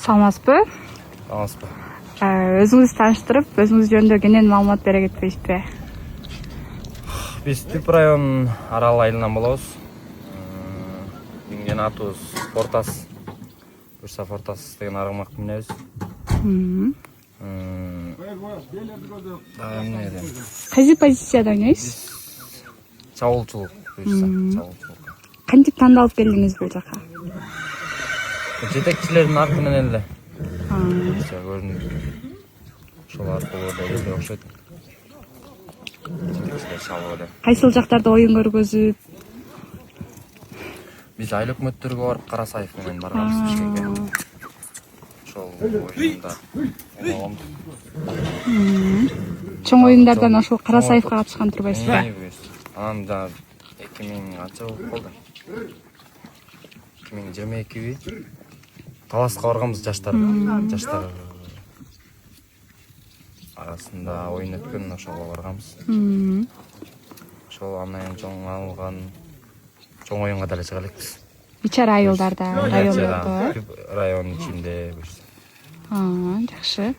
Саламатсызбы? Саламатсызбы. Өзүңүздү тааныштырып, өзүңүз жөнүндө кенен маалымат бере кетпейсизби? Биз Түп район Арал айылынан болобуз. Биздин атыбыз Фортас. Бурса Фортас деген аргамакты минебиз. Кайсы позицияда ойнойсуз? Чабуулчулук буюрса, чабуулчулук. Кантип тандалып келдиңиз бул жака? Жетекчилердин аты менен эле. Көрүнүп. Ошол аркылуу эле окшойт. Жетекчилер чабып эле. Кайсыл жактарда оюн көргөзүп? Биз айыл өкмөттөргө барып Карасаев менен барганбыз Бишкекке. Ошол оюнда ойногом. Чоң оюндардан ошол Карасаевка катышкан турбайсызбы? Анан да 2000 канча болуп калды? 2022 Таласка барганбыз жаштар арасында оюн өткөн, ошого барганбыз. Ошол андан чоң алган чоң оюнга деле чыга элекпиз. Ичара айылдарда, райондордо. Районун ичинде. Жакшы.